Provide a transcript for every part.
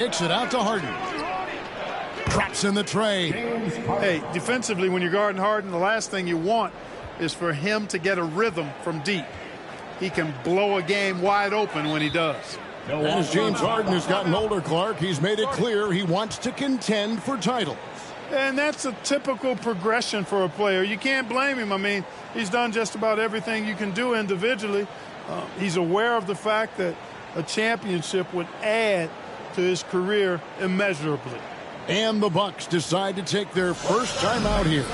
Kicks it out to Harden. Drops in the tray. Hey, defensively, when you're guarding Harden, the last thing you want is for him to get a rhythm from deep. He can blow a game wide open when he does. As James Harden has gotten older, Clark, he's made it clear he wants to contend for titles. And that's a typical progression for a player. You can't blame him. I mean, he's done just about everything you can do individually. He's aware of the fact that a championship would add to his career immeasurably. And the Bucks decide to take their first time out here.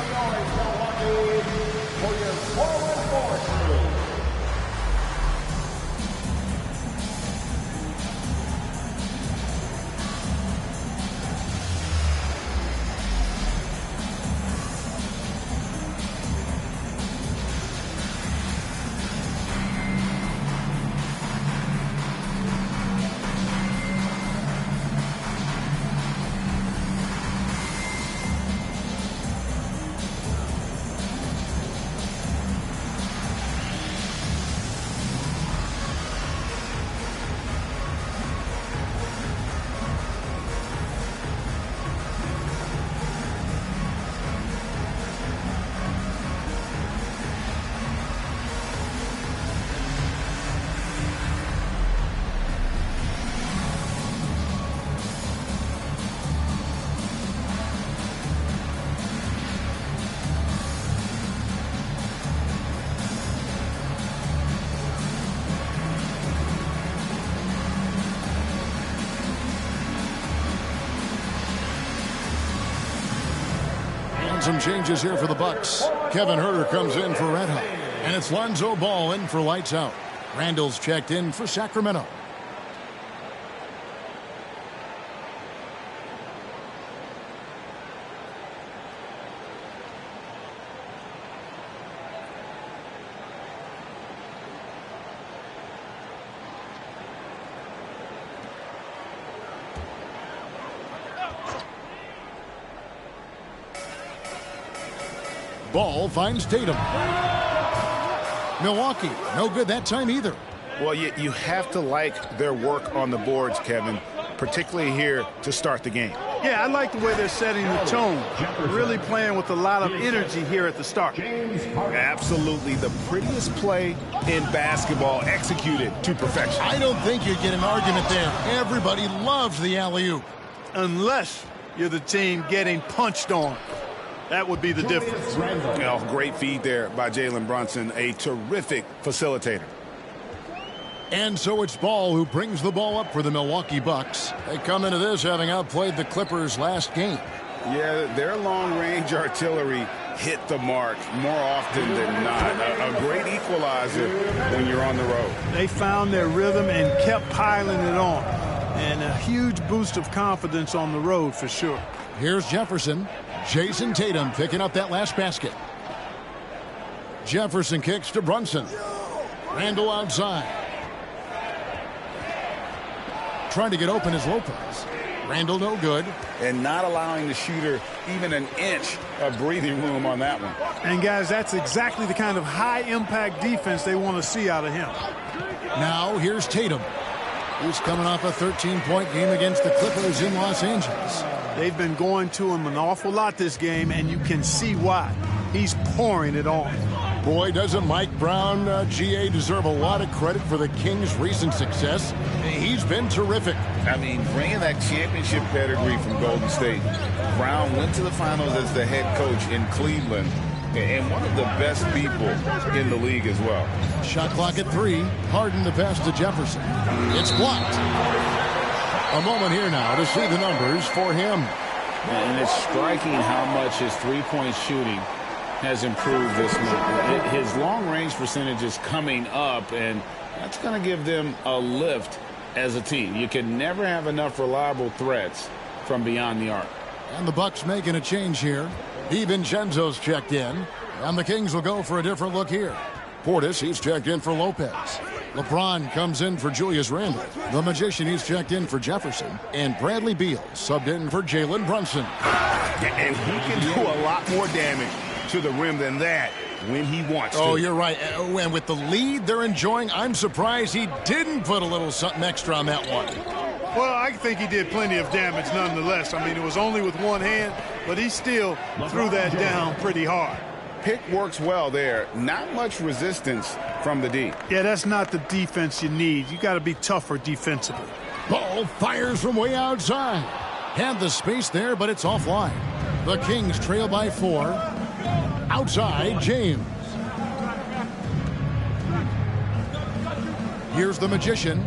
Some changes here for the Bucks. Kevin Huerter comes in for Red Hot. And it's Lonzo Ball in for lights out. Randall's checked in for Sacramento. Ball finds Tatum. Milwaukee, no good that time either. Well, you have to like their work on the boards, Kevin, particularly here to start the game. Yeah, I like the way they're setting the tone. Really playing with a lot of energy here at the start. Absolutely the prettiest play in basketball, executed to perfection. I don't think you'd get an argument there. Everybody loves the alley-oop. Unless you're the team getting punched on. That would be the difference. Oh, great feed there by Jalen Brunson, a terrific facilitator. And so it's Ball who brings the ball up for the Milwaukee Bucks. They come into this having outplayed the Clippers last game. Yeah, their long-range artillery hit the mark more often than not. A great equalizer when you're on the road. They found their rhythm and kept piling it on. And a huge boost of confidence on the road for sure. Here's Jefferson. Jason Tatum picking up that last basket. Jefferson kicks to Brunson. Randall outside. Trying to get open is Lopez. Randall no good. And not allowing the shooter even an inch of breathing room on that one. And guys, that's exactly the kind of high-impact defense they want to see out of him. Now here's Tatum. He's coming off a 13-point game against the Clippers in Los Angeles. They've been going to him an awful lot this game, and you can see why. He's pouring it on. Boy, doesn't Mike Brown, GA, deserve a lot of credit for the Kings' recent success. He's been terrific. I mean, bringing that championship pedigree from Golden State. Brown went to the finals as the head coach in Cleveland, and one of the best people in the league as well. Shot clock at 3. Harden the pass to Jefferson. It's blocked. A moment here now to see the numbers for him. And it's striking how much his three-point shooting has improved this month. His long-range percentage is coming up, and that's going to give them a lift as a team. You can never have enough reliable threats from beyond the arc. And the Bucks making a change here. DiVincenzo's checked in, and the Kings will go for a different look here. Portis, he's checked in for Lopez. LeBron comes in for Julius Randle. The Magician, he's checked in for Jefferson. And Bradley Beal subbed in for Jalen Brunson. And he can do a lot more damage to the rim than that when he wants to. Oh, you're right. And with the lead they're enjoying, I'm surprised he didn't put a little something extra on that one. Well, I think he did plenty of damage nonetheless. I mean, it was only with one hand, but he still threw that down pretty hard. Pick works well there. Not much resistance from the D. Yeah, that's not the defense you need. You got to be tougher defensively. Ball fires from way outside. Had the space there, but it's offline. The Kings trail by 4. Outside, James. Here's the Magician.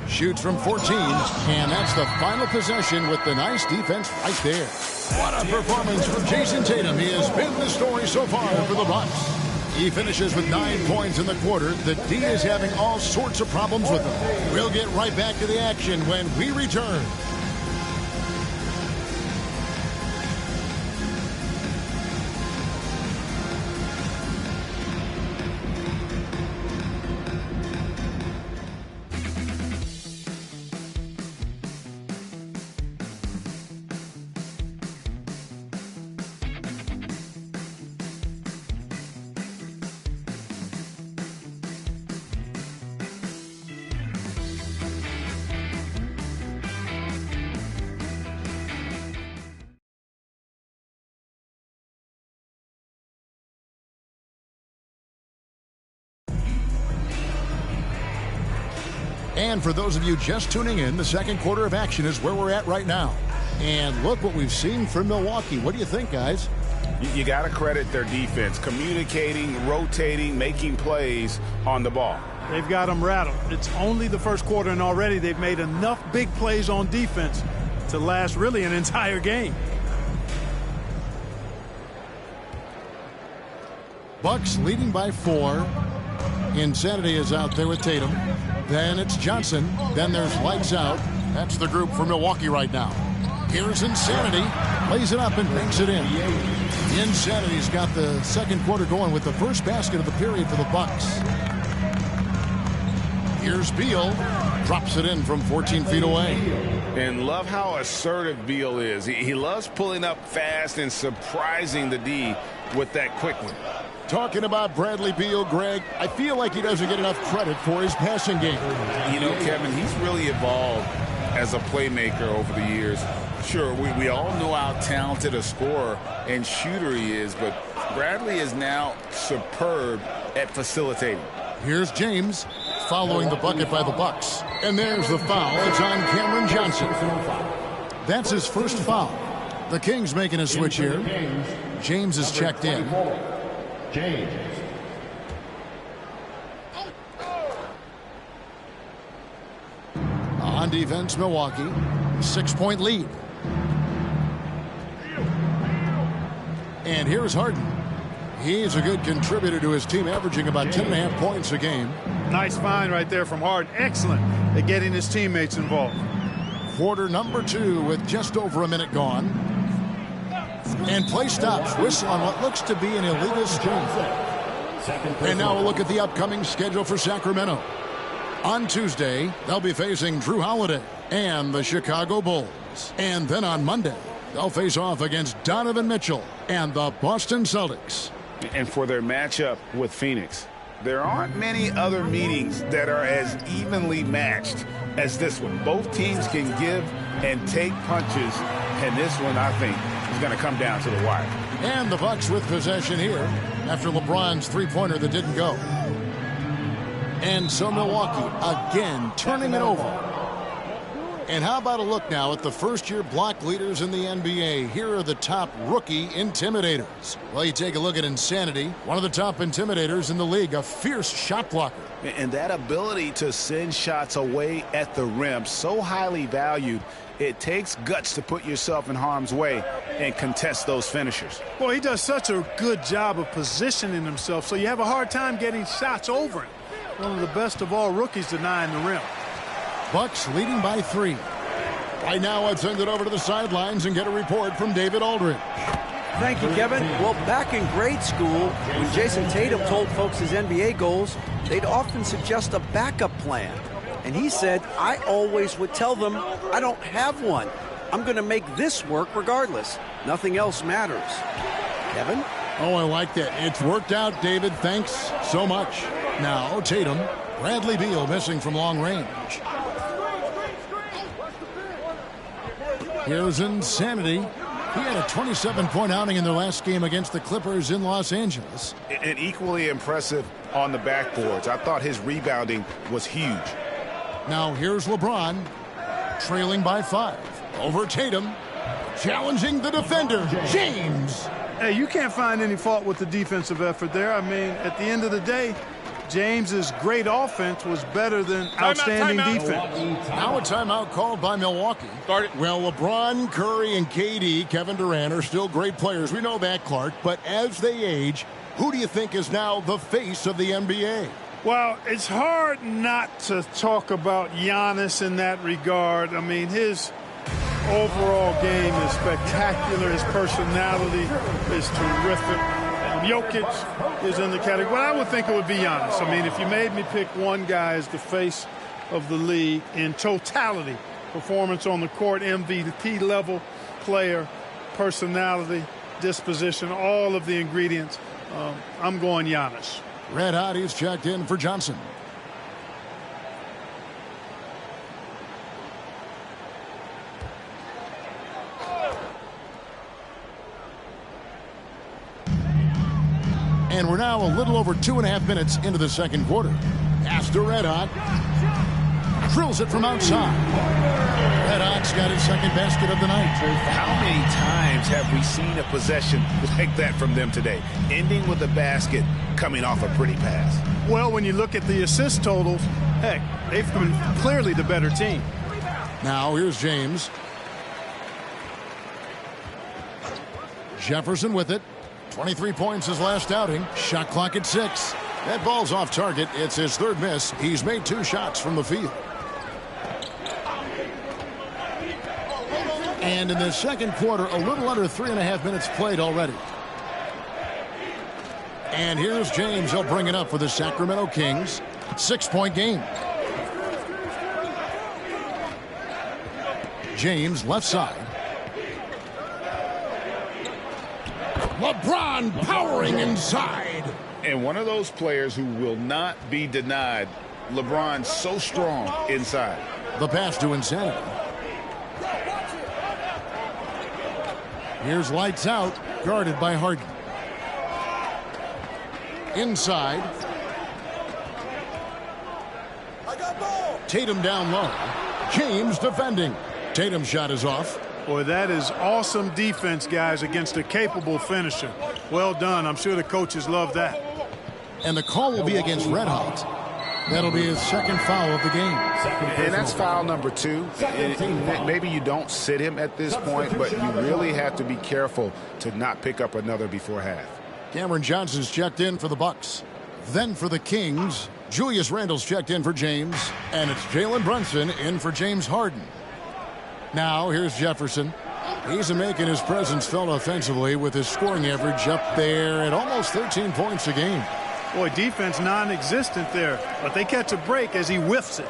Shoots from 14, and that's the final possession with the nice defense right there. What a performance from Jason Tatum. He has been the story so far for the Bucks. He finishes with 9 points in the quarter. The D is having all sorts of problems with him. We'll get right back to the action when we return. And for those of you just tuning in, the second quarter of action is where we're at right now. And look what we've seen from Milwaukee. What do you think, guys? You got to credit their defense, communicating, rotating, making plays on the ball. They've got them rattled. It's only the first quarter, and already they've made enough big plays on defense to last really an entire game. Bucks leading by 4. Insanity is out there with Tatum. Then it's Johnson. Then there's Lights Out. That's the group for Milwaukee right now. Here's Insanity. Lays it up and banks it in. Insanity's got the second quarter going with the first basket of the period for the Bucks. Here's Beal. Drops it in from 14 feet away. And love how assertive Beal is. He loves pulling up fast and surprising the D with that quick one. Talking about Bradley Beal, Greg, I feel like he doesn't get enough credit for his passing game. You know, Kevin, he's really evolved as a playmaker over the years. Sure, we all know how talented a scorer and shooter he is, but Bradley is now superb at facilitating. Here's James following the bucket by the Bucks. And there's the foul. It's on Cameron Johnson. That's his first foul. The Kings making a switch here. James is checked in. James. On defense, Milwaukee. 6-point lead. And here's Harden. He's a good contributor to his team, averaging about 10.5 points a game. Nice find right there from Harden. Excellent at getting his teammates involved. Quarter number 2 with just over a minute gone. And play stops. Whistle on what looks to be an illegal screen. And now we'll look at the upcoming schedule for Sacramento. On Tuesday, they'll be facing Drew Holiday and the Chicago Bulls. And then on Monday, they'll face off against Donovan Mitchell and the Boston Celtics. And for their matchup with Phoenix, there aren't many other meetings that are as evenly matched as this one. Both teams can give and take punches, and this one, I think, is going to come down to the wire. And the Bucks with possession here after LeBron's three-pointer that didn't go. And so Milwaukee again turning it over. And how about a look now at the first-year block leaders in the NBA? Here are the top rookie intimidators. Well, you take a look at Insanity, one of the top intimidators in the league, a fierce shot blocker. And that ability to send shots away at the rim, so highly valued. It takes guts to put yourself in harm's way and contest those finishers. Well, he does such a good job of positioning himself, so you have a hard time getting shots over him. One of the best of all rookies denying the rim. Bucks leading by 3. Right now, I'd send it over to the sidelines and get a report from David Aldridge. Thank you, Kevin. Well, back in grade school, when Jason Tatum told folks his NBA goals, they'd often suggest a backup plan. And he said, I always would tell them, I don't have one. I'm going to make this work regardless. Nothing else matters. Kevin? Oh, I like that. It's worked out, David. Thanks so much. Now, Tatum. Bradley Beal missing from long range. Here's Insanity. He had a 27-point outing in their last game against the Clippers in Los Angeles. And equally impressive on the backboards. I thought his rebounding was huge. Now here's LeBron, trailing by 5. Over Tatum, challenging the defender, James. Hey, you can't find any fault with the defensive effort there. I mean, at the end of the day, James's great offense was better than outstanding defense. Now a timeout called by Milwaukee. Well, LeBron, Curry, and KD, Kevin Durant, are still great players. We know that, Clark. But as they age, who do you think is now the face of the NBA? Well, it's hard not to talk about Giannis in that regard. I mean, his overall game is spectacular. His personality is terrific. Jokic is in the category. Well, I would think it would be Giannis. I mean, if you made me pick one guy as the face of the league in totality, performance on the court, MVP level player, personality, disposition, all of the ingredients, I'm going Giannis. Red Hot, he's checked in for Johnson. And we're now a little over 2.5 minutes into the second quarter. Pass to Red Hot. Drills it from outside. Red Hot's got his second basket of the night. How many times have we seen a possession like that from them today? Ending with a basket, coming off a pretty pass. Well, when you look at the assist totals, heck, they've been clearly the better team. Now here's James. Jefferson with it. 23 points his last outing. Shot clock at 6. That ball's off target. It's his third miss. He's made 2 shots from the field. And in the second quarter, a little under 3.5 minutes played already. And here's James. He'll bring it up for the Sacramento Kings. 6-point game. James left side. LeBron powering inside. And one of those players who will not be denied. LeBron so strong inside. The pass to Insanity. Here's lights out, guarded by Harden. Inside. Tatum down low. James defending. Tatum's shot is off. Boy, that is awesome defense, guys, against a capable finisher. Well done. I'm sure the coaches love that. And the call will be against Red Hot. That'll be his second foul of the game. And that's foul number 2. Maybe you don't sit him at this point, but you really have to be careful to not pick up another before half. Cameron Johnson's checked in for the Bucks. Then for the Kings, Julius Randle's checked in for James. And it's Jalen Brunson in for James Harden. Now here's Jefferson. He's making his presence felt offensively with his scoring average up there at almost 13 points a game. Boy, defense non-existent there, but they catch a break as he whiffs it.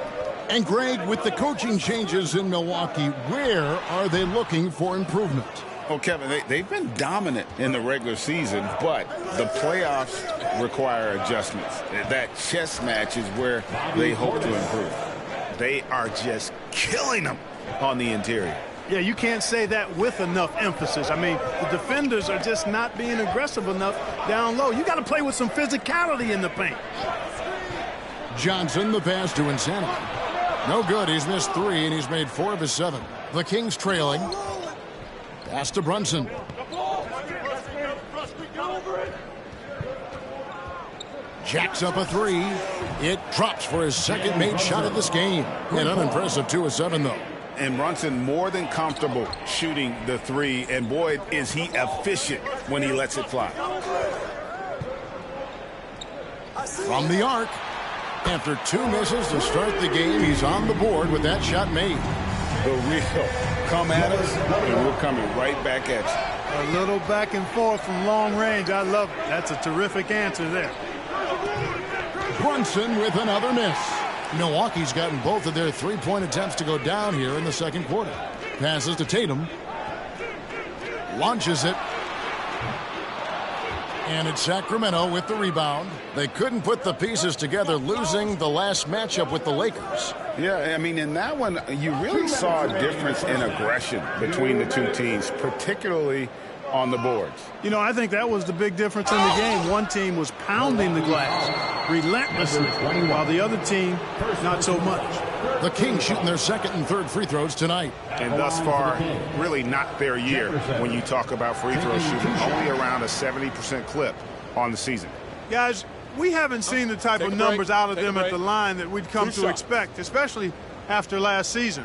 And Greg, with the coaching changes in Milwaukee, where are they looking for improvement? Oh, Kevin, they've been dominant in the regular season, but the playoffs require adjustments. That chess match is where they hope to improve. They are just killing them on the interior. Yeah, you can't say that with enough emphasis. I mean, the defenders are just not being aggressive enough down low. You got to play with some physicality in the paint. Johnson, the pass to Insanity. No good. He's missed 3, and he's made 4 of his 7. The Kings trailing. Pass to Brunson. Jacks up a 3. It drops for his second made shot of this game. An unimpressive 2 of 7, though. And Brunson more than comfortable shooting the 3. And, boy, is he efficient when he lets it fly. From the arc. After 2 misses to start the game, he's on the board with that shot made. The real come at us, and we're coming right back at you. A little back and forth from long range. I love it. That's a terrific answer there. Brunson with another miss. Milwaukee's gotten both of their 3-point attempts to go down here in the second quarter. Passes to Tatum. Launches it. And it's Sacramento with the rebound. They couldn't put the pieces together, losing the last matchup with the Lakers. Yeah, I mean, in that one, you really saw a difference in aggression between the two teams, particularly on the boards. You know, I think that was the big difference in the game. One team was pounding the glass relentlessly, while the other team, not so much. The Kings shooting their second and third free throws tonight. And thus far, really not their year when you talk about free throw shooting. Only around a 70% clip on the season. Guys, we haven't seen the type of numbers out of them at the line that we'd come to expect, especially after last season.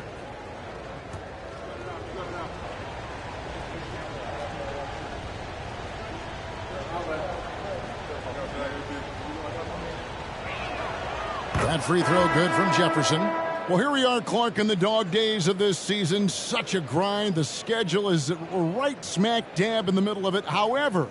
That free throw good from Jefferson. Well, here we are, Clark, in the dog days of this season. Such a grind. The schedule is right smack dab in the middle of it. However,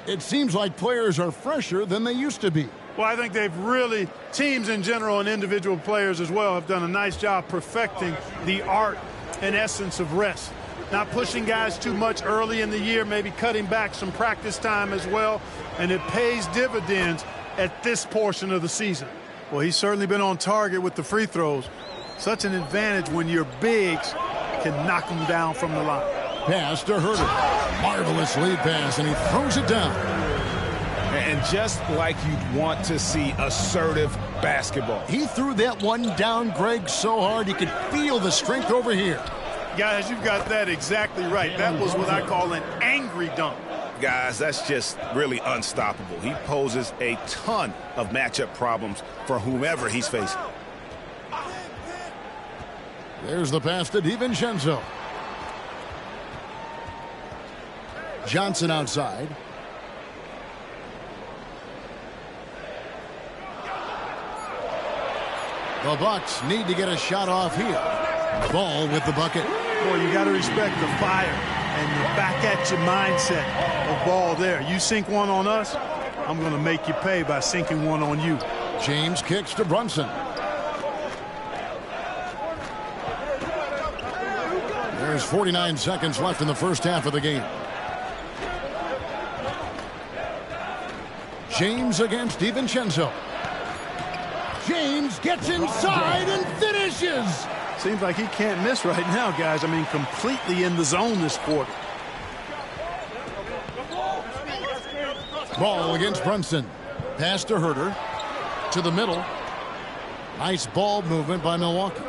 it seems like players are fresher than they used to be. Well, I think they've really, teams in general and individual players as well, have done a nice job perfecting the art and essence of rest. Not pushing guys too much early in the year, maybe cutting back some practice time as well, and it pays dividends at this portion of the season. Well, he's certainly been on target with the free throws. Such an advantage when your bigs can knock them down from the line. Pass to Herter. Marvelous lead pass, and he throws it down. And just like you'd want to see assertive basketball. He threw that one down, Greg, so hard you could feel the strength over here. Guys, you've got that exactly right. That was what I call an angry dunk. Guys, that's just really unstoppable. He poses a ton of matchup problems for whomever he's facing. There's the pass to DiVincenzo. Johnson outside. The Bucks need to get a shot off here. Ball with the bucket. Boy, you got to respect the fire and the back-at-you mindset of Ball there. You sink one on us, I'm going to make you pay by sinking one on you. James kicks to Brunson. There's 49 seconds left in the first half of the game. James against DiVincenzo. James gets inside and finishes. Seems like he can't miss right now, guys. I mean, completely in the zone this quarter. Ball against Brunson. Pass to Herter. To the middle. Nice ball movement by Milwaukee.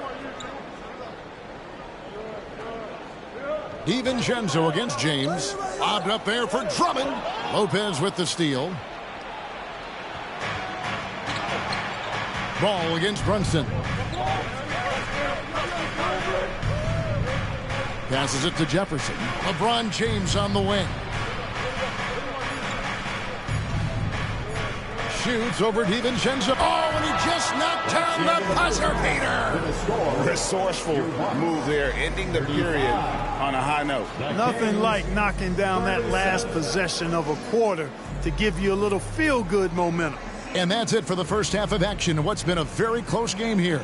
DiVincenzo against James. Lobbed up there for Drummond. Lopez with the steal. Ball against Brunson. Passes it to Jefferson. LeBron James on the wing. Shoots over DiVincenzo. Oh, and he just knocked down the buzzer beater. Resourceful move there, ending the period on a high note. Nothing like knocking down that last possession of a quarter to give you a little feel-good momentum. And that's it for the first half of action. What's been a very close game here.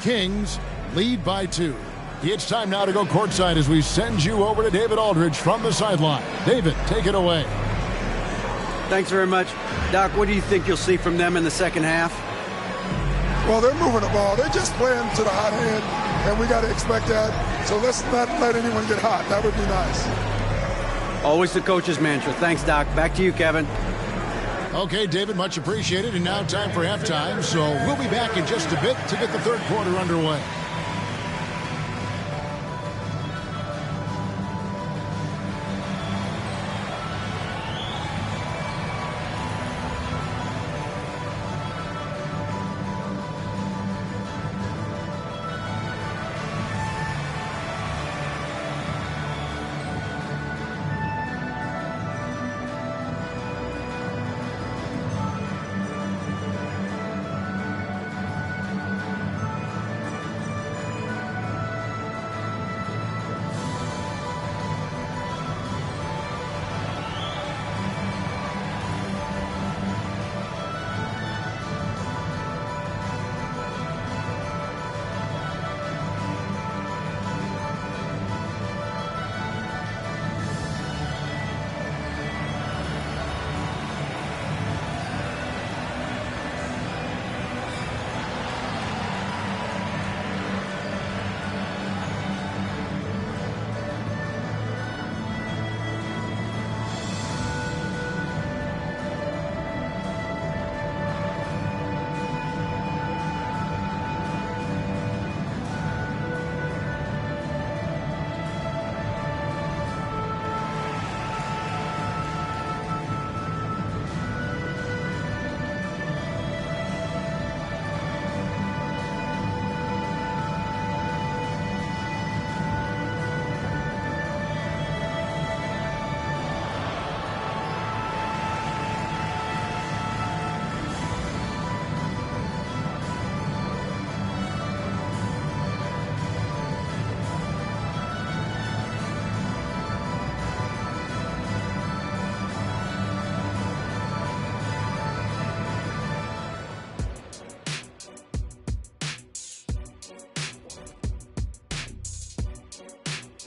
Kings lead by 2. It's time now to go courtside as we send you over to David Aldridge from the sideline. David, take it away. Thanks very much. Doc, what do you think you'll see from them in the second half? Well, they're moving the ball. They're just playing to the hot hand, and we got to expect that. So let's not let anyone get hot. That would be nice. Always the coach's mantra. Thanks, Doc. Back to you, Kevin. Okay, David, much appreciated. And now time for halftime. So we'll be back in just a bit to get the third quarter underway.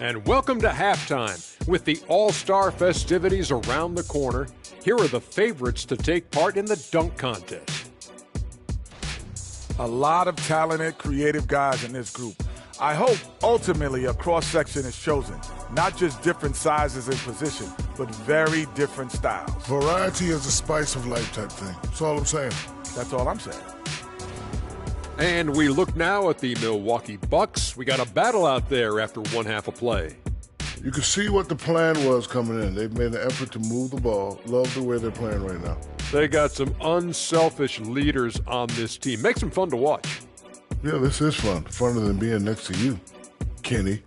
And welcome to halftime. With the All-Star festivities around the corner, here are the favorites to take part in the dunk contest. A lot of talented, creative guys in this group. I hope ultimately a cross-section is chosen. Not just different sizes and position, but very different styles. Variety is the spice of life type thing. That's all I'm saying. That's all I'm saying. And we look now at the Milwaukee Bucks. We got a battle out there after one half of play. You can see what the plan was coming in. They've made an effort to move the ball. Love the way they're playing right now. They got some unselfish leaders on this team. Makes them fun to watch. Yeah, this is fun. Funner than being next to you, Kenny.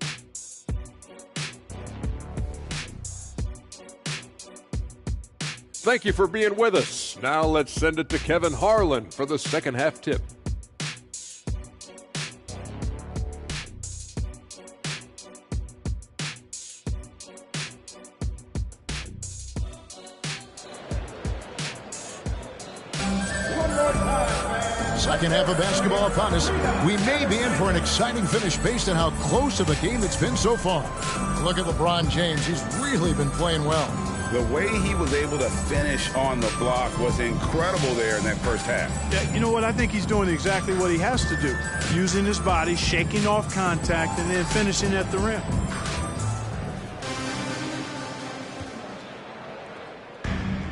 Thank you for being with us. Now let's send it to Kevin Harlan for the second half tip. Second half of basketball upon us. We may be in for an exciting finish based on how close of a game it's been so far. Look at LeBron James. He's really been playing well. The way he was able to finish on the block was incredible there in that first half. Yeah, you know what? I think he's doing exactly what he has to do. Using his body, shaking off contact, and then finishing at the rim.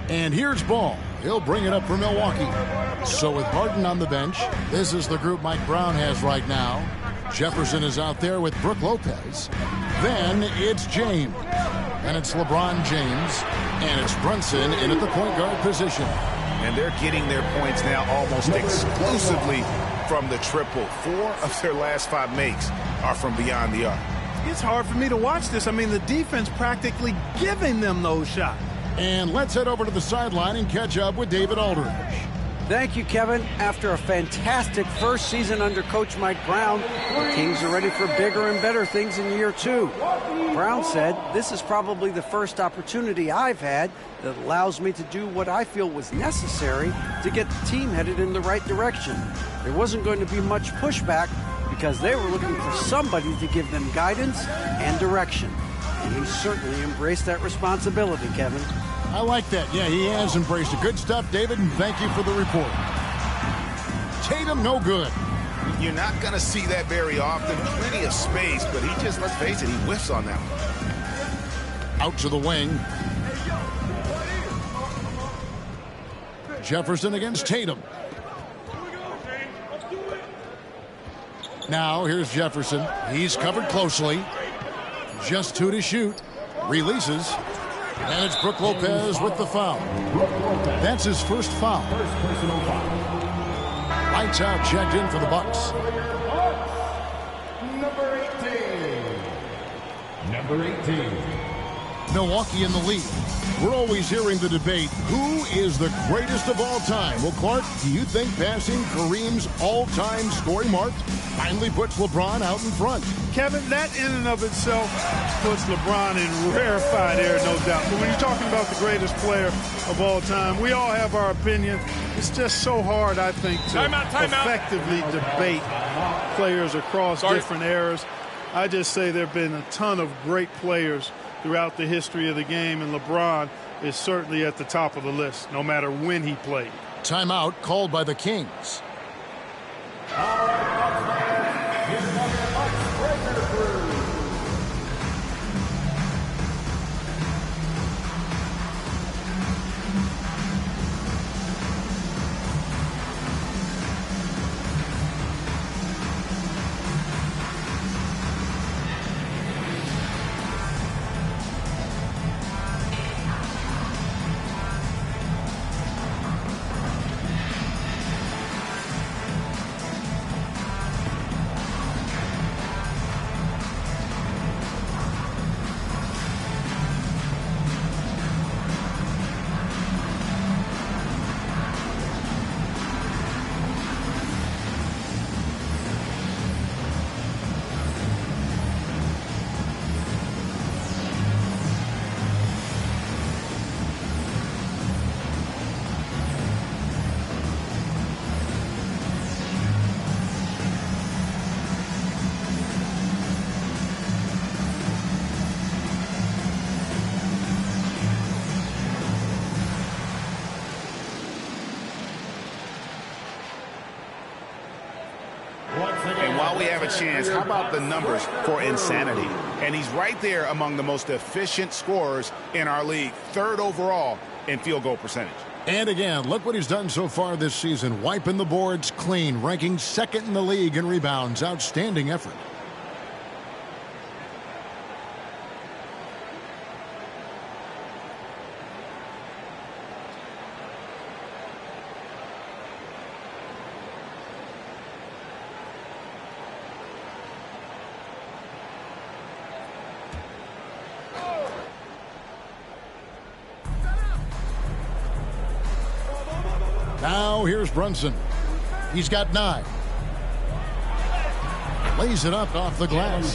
And here's Ball. He'll bring it up for Milwaukee. So with Harden on the bench, this is the group Mike Brown has right now. Jefferson is out there with Brook Lopez. Then it's James. And it's LeBron James. And it's Brunson in at the point guard position. And they're getting their points now almost exclusively from the triple. 4 of their last 5 makes are from beyond the arc. It's hard for me to watch this. I mean, the defense practically giving them those shots. And let's head over to the sideline and catch up with David Aldridge. Thank you, Kevin. After a fantastic first season under Coach Mike Brown, the Kings are ready for bigger and better things in year 2. Brown said, "This is probably the first opportunity I've had that allows me to do what I feel was necessary to get the team headed in the right direction. There wasn't going to be much pushback because they were looking for somebody to give them guidance and direction." And he certainly embraced that responsibility, Kevin. I like that. Yeah, he has embraced it. Good stuff, David, and thank you for the report. Tatum, no good. You're not going to see that very often. Plenty of space, but he just, let's face it, he whiffs on that one. Out to the wing. Jefferson against Tatum. Now, here's Jefferson. He's covered closely. Just 2 to shoot. Releases. And it's Brook Lopez with the foul. That's his first foul. Lights out, checked in for the Bucks. Number 18. Milwaukee in the lead. We're always hearing the debate, who is the greatest of all time? Well, Clark, do you think passing Kareem's all-time scoring mark finally puts LeBron out in front? Kevin, that in and of itself puts LeBron in rarefied air, no doubt. But when you're talking about the greatest player of all time, we all have our opinion. It's just so hard, I think, to effectively debate players across different eras. I just say there have been a ton of great players throughout the history of the game, and LeBron is certainly at the top of the list, no matter when he played. Timeout called by the Kings. And while we have a chance, how about the numbers for insanity? And he's right there among the most efficient scorers in our league, 3rd overall in field goal percentage. And again, look what he's done so far this season. Wiping the boards clean, ranking 2nd in the league in rebounds. Outstanding effort. Now here's Brunson. He's got 9. Lays it up off the glass.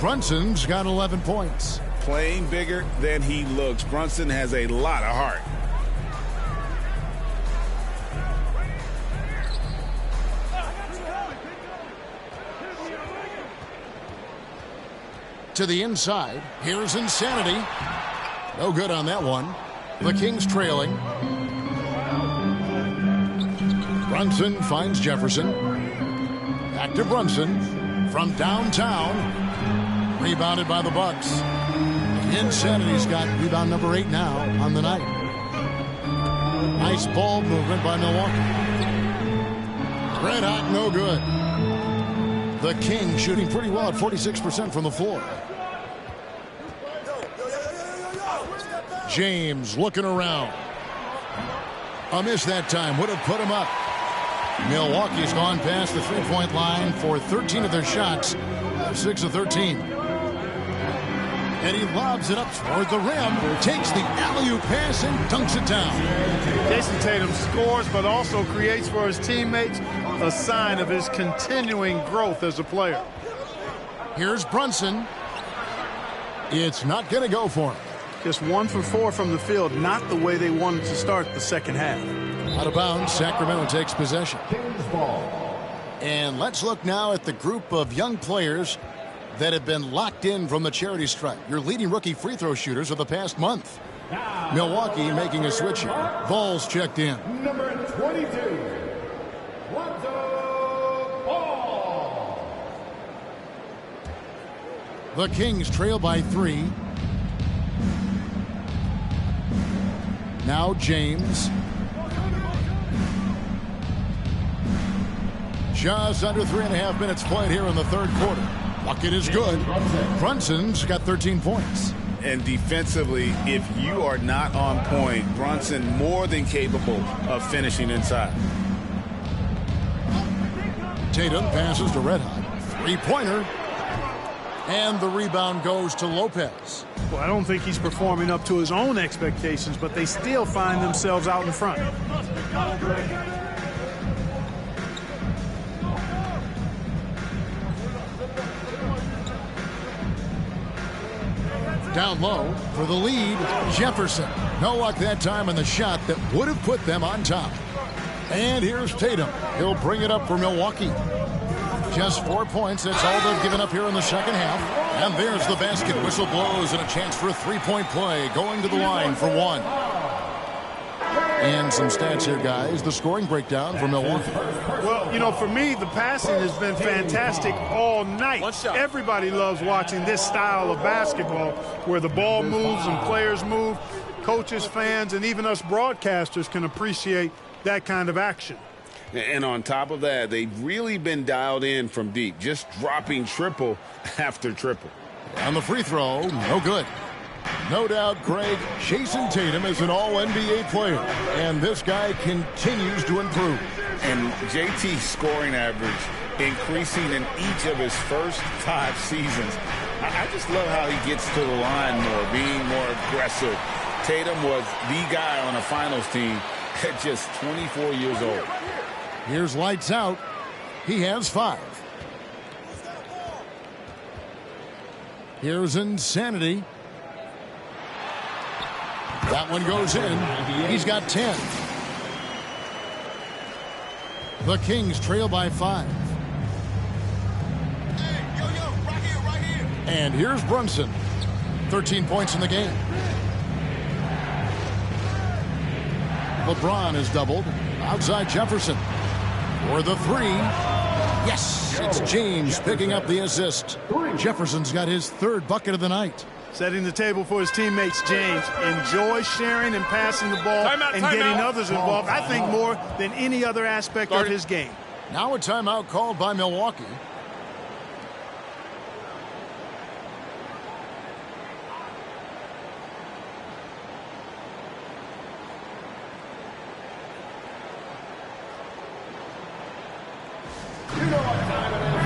Brunson's got 11 points. Playing bigger than he looks. Brunson has a lot of heart. To the inside. Here's Insanity. No good on that one. The Kings trailing. Brunson finds Jefferson. Back to Brunson from downtown. Rebounded by the Bucks. Insanity's got rebound number 8 now on the night. Nice ball movement by Milwaukee. Red hot, no good. The Kings shooting pretty well at 46% from the floor. James looking around. A miss that time would have put him up. Milwaukee's gone past the 3-point line for 13 of their shots. 6 of 13. And he lobs it up toward the rim. Takes the alley-oop pass and dunks it down. Jason Tatum scores but also creates for his teammates, a sign of his continuing growth as a player. Here's Brunson. It's not going to go for him. Just 1 for 4 from the field, not the way they wanted to start the second half. Out of bounds, Sacramento takes possession. And let's look now at the group of young players that have been locked in from the charity stripe. Your leading rookie free throw shooters of the past month. Milwaukee making a switch here. Ball's checked in. Number 22, Lonzo Ball. The Kings trail by 3. Now James. Just under 3.5 minutes played here in the 3rd quarter. Bucket is good. Brunson's got 13 points. And defensively, if you are not on point, Brunson more than capable of finishing inside. Tatum passes to Red Hot. 3-pointer. And the rebound goes to Lopez. Well, I don't think he's performing up to his own expectations, but they still find themselves out in front. Down low for the lead, Jefferson. No luck that time on the shot that would have put them on top. And here's Tatum. He'll bring it up for Milwaukee. Just 4 points. That's all they've given up here in the second half. And there's the basket. Whistle blows and a chance for a 3-point play. Going to the line for 1. And some stats here, guys. The scoring breakdown for Milwaukee. Well, you know, for me, the passing has been fantastic all night. Everybody loves watching this style of basketball where the ball moves and players move. Coaches, fans, and even us broadcasters can appreciate that kind of action. And on top of that, they've really been dialed in from deep, just dropping triple after triple. On the free throw, no good. No doubt, Greg, Jason Tatum is an all-NBA player, and this guy continues to improve. And JT's scoring average increasing in each of his first 5 seasons. I just love how he gets to the line more, being more aggressive. Tatum was the guy on a finals team at just 24 years old. Here's lights out. He has 5. Here's Insanity. That one goes in. He's got 10. The Kings trail by 5. Right here. And here's Brunson. 13 points in the game. LeBron is doubled. Outside Jefferson. For the 3. Yes, it's James picking up the assist. Jefferson's got his third bucket of the night. Setting the table for his teammates, James. Enjoy sharing and passing the ball and getting others involved, I think, more than any other aspect of his game. Now a timeout called by Milwaukee.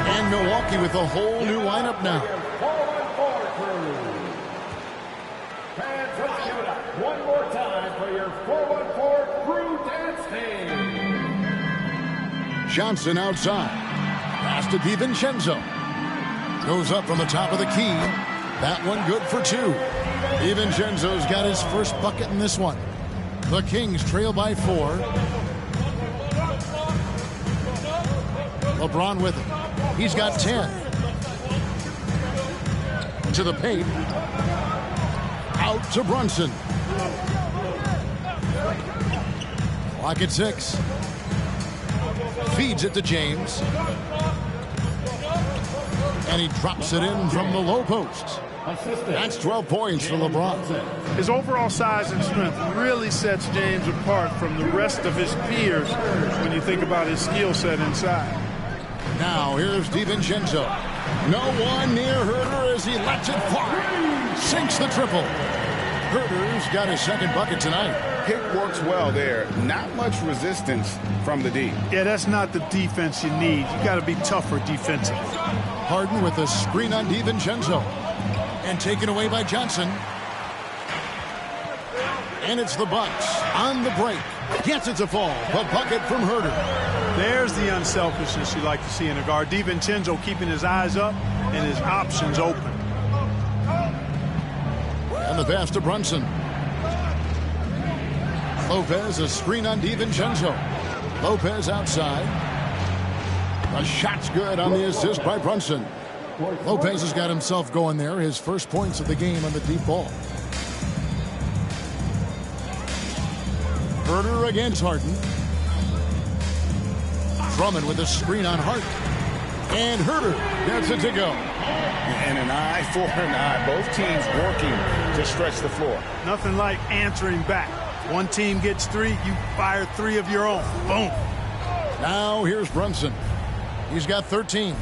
And Milwaukee with a whole new lineup now. Fans, let's give it up one more time for your 414 crew dance team. Johnson outside. Pass to DiVincenzo. Goes up from the top of the key. That one good for two. DiVincenzo's got his first bucket in this one. The Kings trail by 4. LeBron with it. He's got 10. To the paint. Out to Brunson. Clock at 6. Feeds it to James. And he drops it in from the low post. That's 12 points for LeBron. His overall size and strength really sets James apart from the rest of his peers when you think about his skill set inside. Now here's DiVincenzo. No one near Herter as he lets it fly. Sinks the triple. Herter's got his second bucket tonight. Pick works well there. Not much resistance from the D. Yeah, that's not the defense you need. You got to be tougher defensively. Harden with a screen on DiVincenzo. And taken away by Johnson. And it's the Bucks on the break. Gets it to fall. The bucket from Herter. There's the unselfishness you like to see in a guard. DiVincenzo keeping his eyes up and his options open. And the pass to Brunson. Lopez, a screen on DiVincenzo. Lopez outside. A shot's good on the assist by Brunson. Lopez has got himself going there. His first points of the game on the deep ball. Herter against Harden. Drummond with a screen on Harden. And Herter gets it to go. And an eye for an eye. Both teams working to stretch the floor. Nothing like answering back. One team gets 3, you fire 3 of your own. Boom. Now here's Brunson. He's got 13.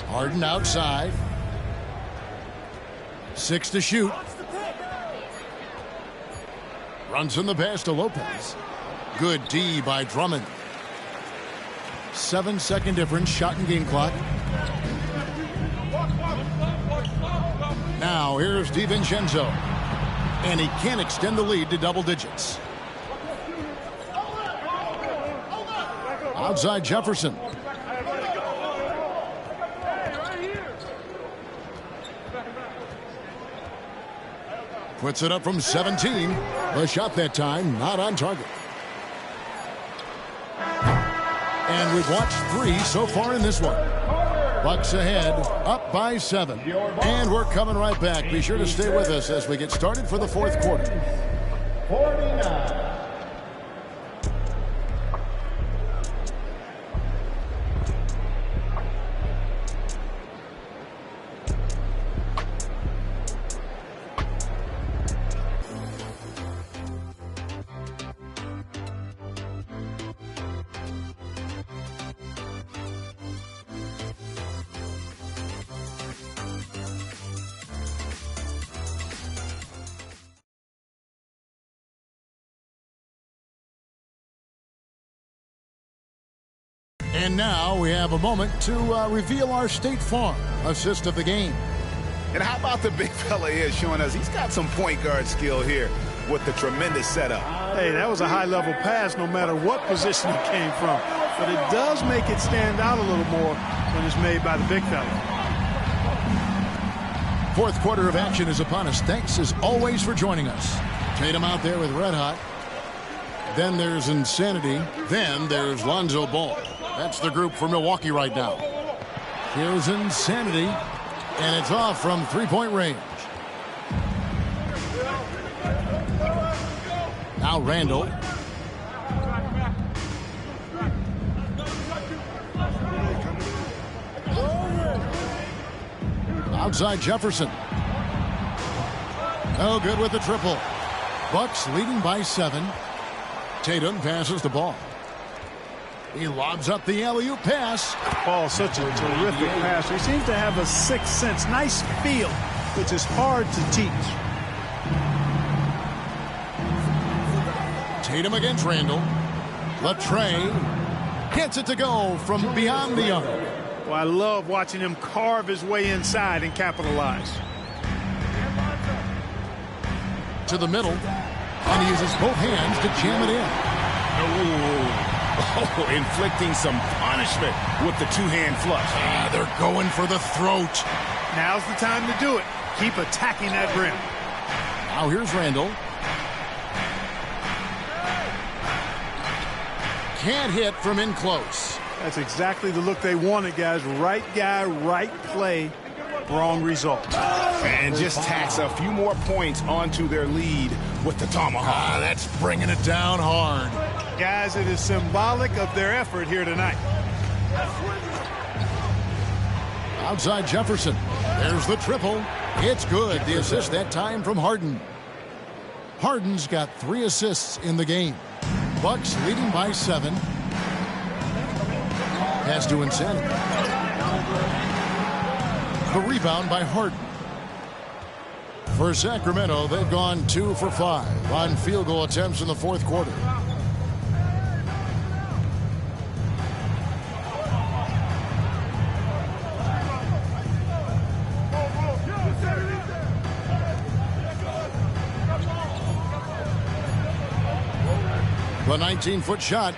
Harden outside. 6 to shoot. Brunson the pass to Lopez. Good D by Drummond. 7-second difference, shot and game clock. Now here's DiVincenzo. And he can't extend the lead to double digits. Outside Jefferson. Puts it up from 17. The shot that time not on target. And we've watched 3 so far in this one. Bucks ahead, up by 7. And we're coming right back. Be sure to stay with us as we get started for the fourth quarter. 49. And now we have a moment to reveal our State Farm assist of the game. And how about the big fella here showing us he's got some point guard skill here with the tremendous setup. Hey, that was a high-level pass no matter what position it came from. But it does make it stand out a little more when it's made by the big fella. Fourth quarter of action is upon us. Thanks as always for joining us. Tatum out there with Red Hot. Then there's Insanity. Then there's Lonzo Ball. That's the group for Milwaukee right now. Here's Insanity. And it's off from three-point range. Now Randall. Outside Jefferson. No good with the triple. Bucks leading by 7. Tatum passes the ball. He lobs up the alley-oop pass. Oh, such a terrific passer. He seems to have a sixth sense. Nice feel, which is hard to teach. Tatum against Randall. Latrey gets it to go from beyond the arc. Well, I love watching him carve his way inside and capitalize. To the middle, and he uses both hands to jam it in. Oh, inflicting some punishment with the two-hand flush. They're going for the throat. Now's the time to do it. Keep attacking that rim. Now here's Randall. Can't hit from in close. That's exactly the look they wanted, guys. Right guy, right play, wrong result. And just tacks a few more points onto their lead with the tomahawk. That's bringing it down hard. Guys, it is symbolic of their effort here tonight. Outside Jefferson. There's the triple. It's good. The assist that time from Harden. Harden's got 3 assists in the game. Bucks leading by 7. Pass to Insanity. The rebound by Harden. For Sacramento, they've gone 2 for 5 on field goal attempts in the fourth quarter. The 19-foot shot.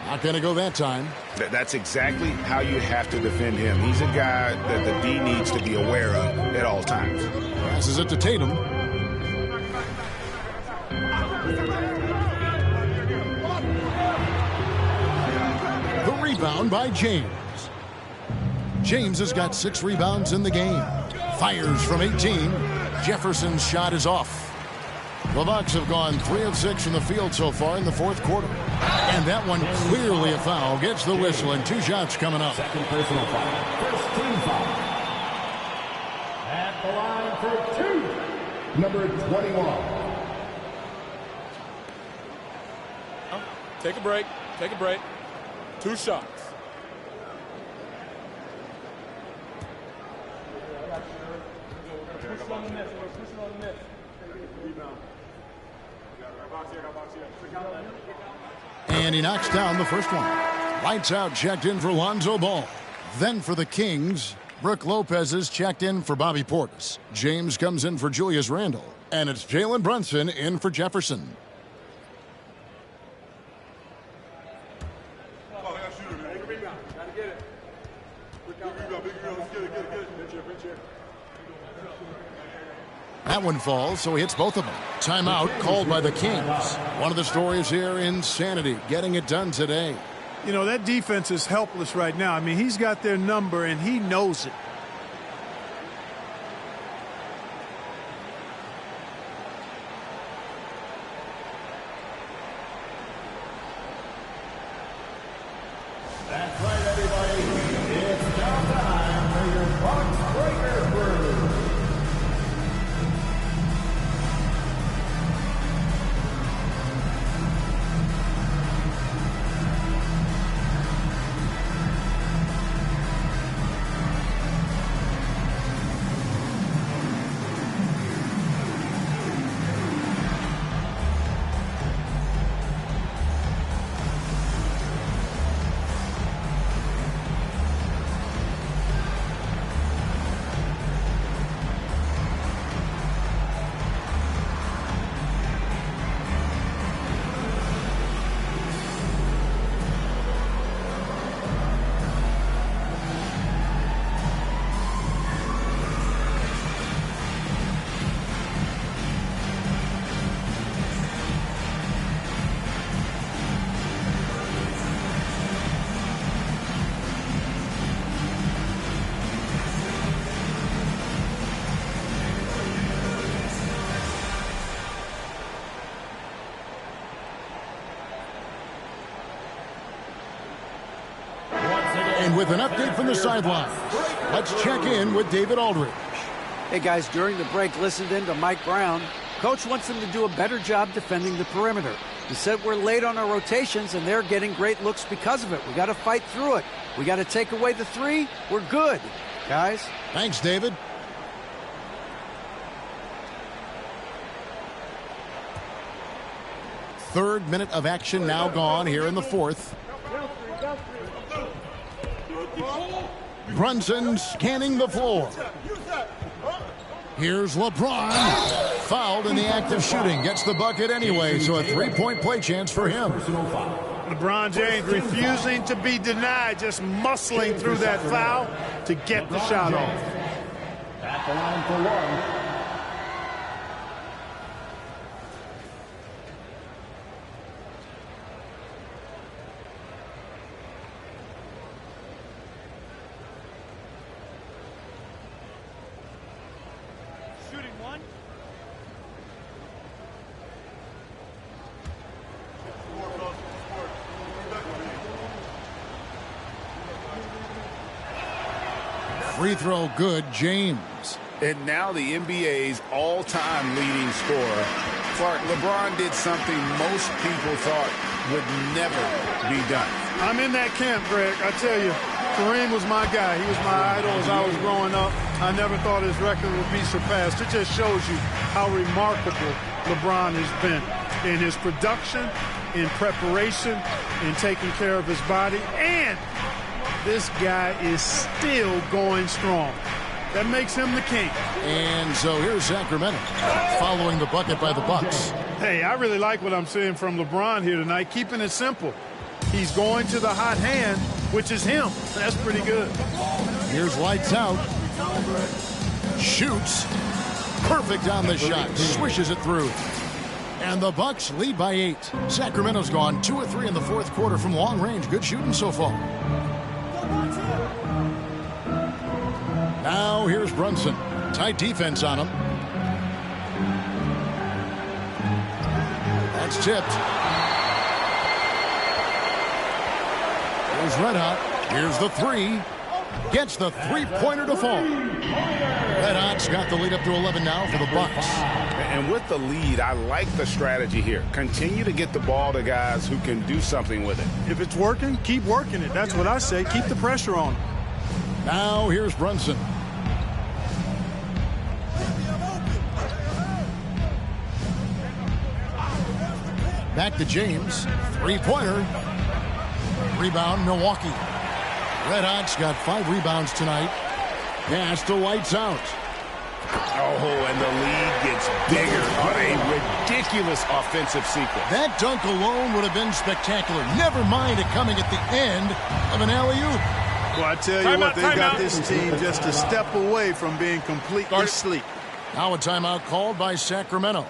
Not going to go that time. That's exactly how you have to defend him. He's a guy that the D needs to be aware of at all times. Passes it to Tatum. The rebound by James. James has got 6 rebounds in the game. Fires from 18. Jefferson's shot is off. The Bucks have gone 3 of 6 from the field so far in the fourth quarter. And that one clearly a foul. Gets the whistle and 2 shots coming up. Second personal foul. First team foul. At the line for 2. Number 21. Take a break. Take a break. 2 shots. And he knocks down the first one. Lights out, checked in for Lonzo Ball. Then for the Kings, Brook Lopez is checked in for Bobby Portis. James comes in for Julius Randle. And it's Jalen Brunson in for Jefferson. That one falls, so he hits both of them. Timeout called by the Kings. One of the stories here, insanity, getting it done today. You know, that defense is helpless right now. I mean, he's got their number, and he knows it. That's right, everybody. It's now time for your Bucks Breaker Brew. And with an update from the sidelines, let's check in with David Aldridge. Hey, guys, during the break, listened in to Mike Brown. Coach wants them to do a better job defending the perimeter. He said we're late on our rotations, and they're getting great looks because of it. We got to fight through it. We got to take away the three. We're good, guys. Thanks, David. Third minute of action now gone here in the fourth. Brunson scanning the floor. Here's LeBron. Fouled in the act of shooting. Gets the bucket anyway, so a three-point play chance for him. LeBron James refusing to be denied, just muscling through that foul to get the shot off. At the line for one. Free throw good, James. And now the NBA's all-time leading scorer. Clark, LeBron did something most people thought would never be done. I'm in that camp, Greg. I tell you, Kareem was my guy. He was my idol as I was growing up. I never thought his record would be surpassed. It just shows you how remarkable LeBron has been in his production, in preparation, in taking care of his body, and this guy is still going strong. That makes him the king. And so here's Sacramento following the bucket by the Bucks. Hey, I really like what I'm seeing from LeBron here tonight, keeping it simple. He's going to the hot hand, which is him. That's pretty good. Here's lights out. Shoots. Perfect on the shot. Swishes it through. And the Bucks lead by 8. Sacramento's gone 2 of 3 in the fourth quarter from long range. Good shooting so far. Now here's Brunson. Tight defense on him. That's tipped. Here's Red Hot. Here's the three. Gets the three-pointer to fall. Red Hot's got the lead up to 11 now for the Bucks. And with the lead, I like the strategy here. Continue to get the ball to guys who can do something with it. If it's working, keep working it. That's what I say. Keep the pressure on him. Now here's Brunson. Back to James. Three-pointer. Rebound, Milwaukee. Red Hot's got 5 rebounds tonight. Pass to lights out. Oh, and the lead gets bigger on a ridiculous offensive sequence. That dunk alone would have been spectacular. Never mind it coming at the end of an alley-oop. Well, I tell you what, they got this team just a step away from being completely asleep. Now a timeout called by Sacramento.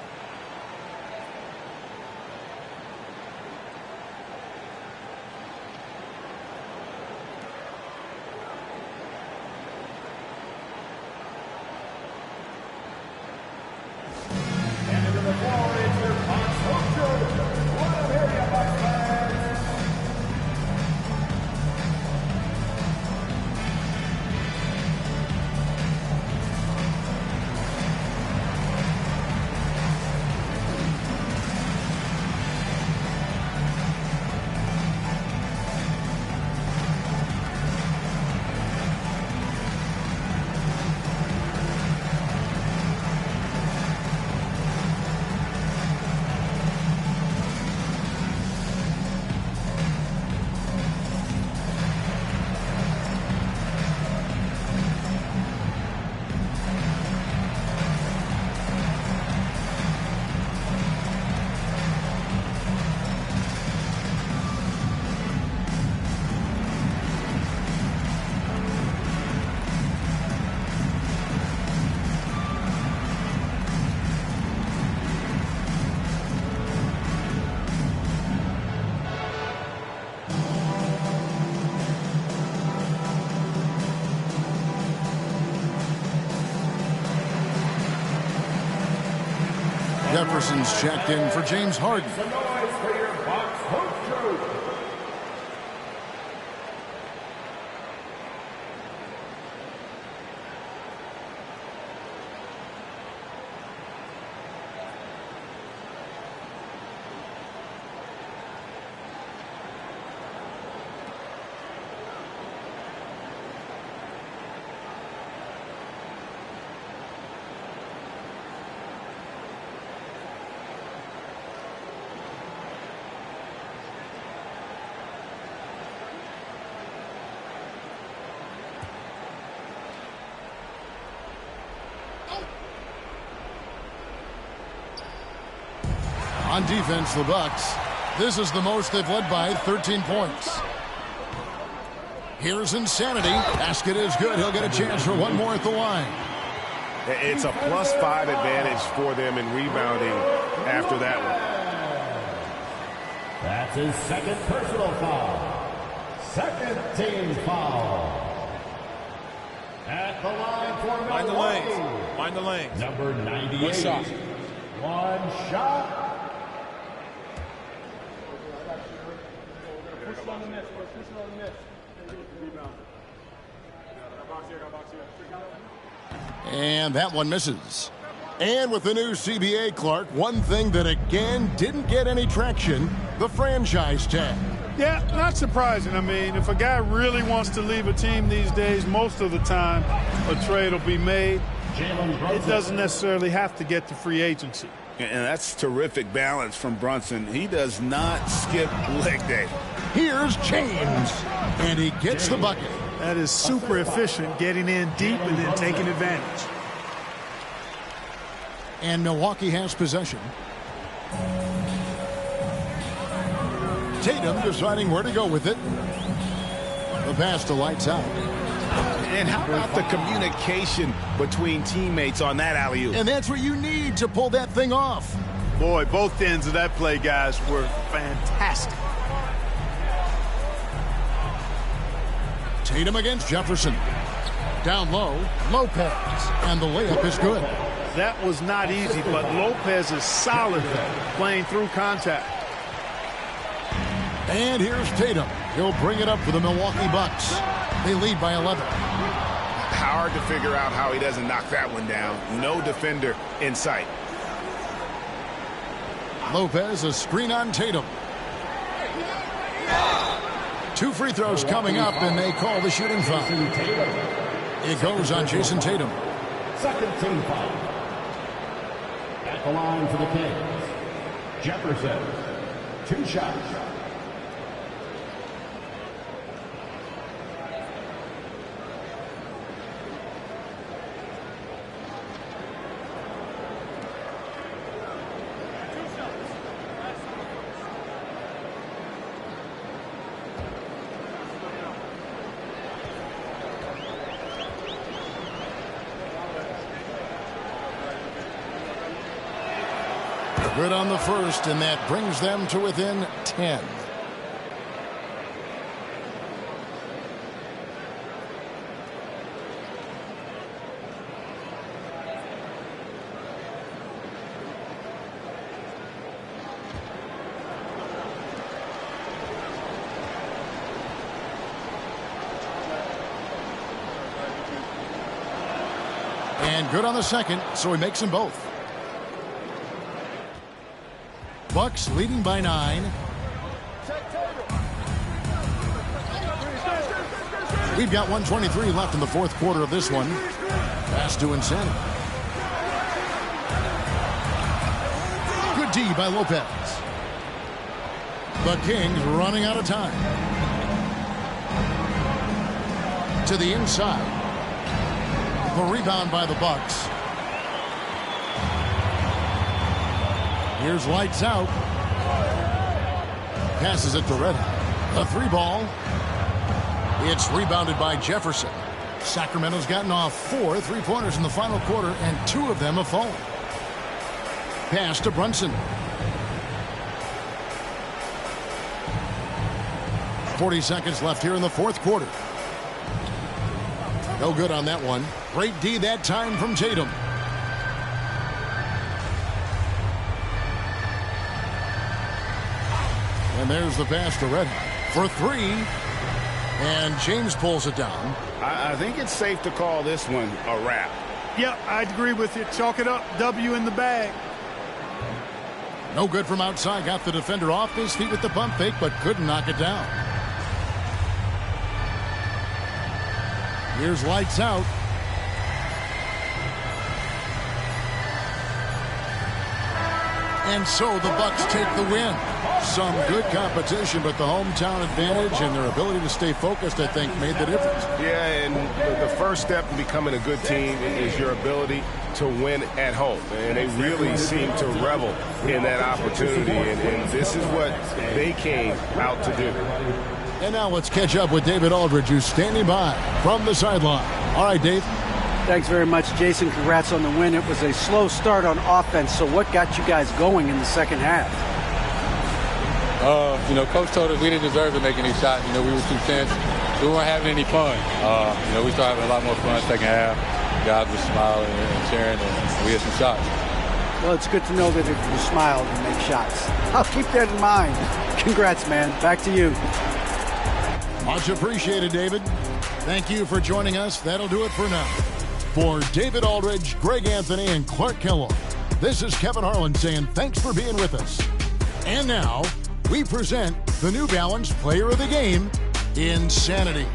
Jefferson's checked in for James Harden. On defense, the Bucks. This is the most they've led by, 13 points. Here's Insanity. Basket is good. He'll get a chance for one more at the line. It's a +5 advantage for them in rebounding after that one. That's his second personal foul. Second team foul. At the line for Milwaukee. Mind the lanes. Mind the lanes. Number 98. One shot. One shot. And that one misses. And with the new CBA, Clark, one thing that again didn't get any traction, the franchise tag. Yeah, not surprising. I mean, if a guy really wants to leave a team these days, most of the time a trade will be made. It doesn't necessarily have to get to free agency. And that's terrific balance from Brunson. He does not skip leg day. Here's James, and he gets the bucket. That is super efficient, getting in deep and then taking advantage. And Milwaukee has possession. Tatum deciding where to go with it. The pass to Lights Out. And how about the communication between teammates on that alley-oop? And that's what you need to pull that thing off. Boy, both ends of that play, guys, were fantastic. Tatum against Jefferson. Down low, Lopez. And the layup is good. That was not easy, but Lopez is solid playing through contact. And here's Tatum. He'll bring it up for the Milwaukee Bucks. They lead by 11. Hard to figure out how he doesn't knock that one down. No defender in sight. Lopez, a screen on Tatum. 2 free throws coming up, and they call the shooting foul. It goes on Jason Tatum. Second team foul. At the line for the Kings, Jefferson. 2 shots. Good on the first, and that brings them to within 10. And good on the second, so he makes them both. Bucks leading by 9. We've got 1:23 left in the fourth quarter of this one. Pass to Insanity. Good D by Lopez. The Kings running out of time. To the inside. The rebound by the Bucks. Here's Lights Out. Passes it to Red. A 3-ball. It's rebounded by Jefferson. Sacramento's gotten off 4 3-pointers in the final quarter, and 2 of them have fallen. Pass to Brunson. 40 seconds left here in the fourth quarter. No good on that one. Great D that time from Tatum. And there's the pass to Red for 3. And James pulls it down. I think it's safe to call this one a wrap. Yep, I'd agree with you. Chalk it up. W in the bag. No good from outside. Got the defender off his feet with the pump fake, but couldn't knock it down. Here's Lights Out. And so the Bucks take the win. Some good competition, but the hometown advantage and their ability to stay focused, I think, made the difference. Yeah, and the first step in becoming a good team is your ability to win at home. And they really seem to revel in that opportunity, and this is what they came out to do. And now let's catch up with David Aldridge, who's standing by from the sideline. All right, Dave. Thanks very much, Jason. Congrats on the win. It was a slow start on offense, so what got you guys going in the second half? Coach told us we didn't deserve to make any shots. We were too tense. We weren't having any fun. We started having a lot more fun second half. Guys were smiling and cheering, and we had some shots. Well, it's good to know that if you smile, you make shots. I'll keep that in mind. Congrats, man. Back to you. Much appreciated, David. Thank you for joining us. That'll do it for now. For David Aldridge, Greg Anthony, and Clark Kellogg, this is Kevin Harlan saying thanks for being with us. And now, we present the New Balance Player of the Game, Insanity.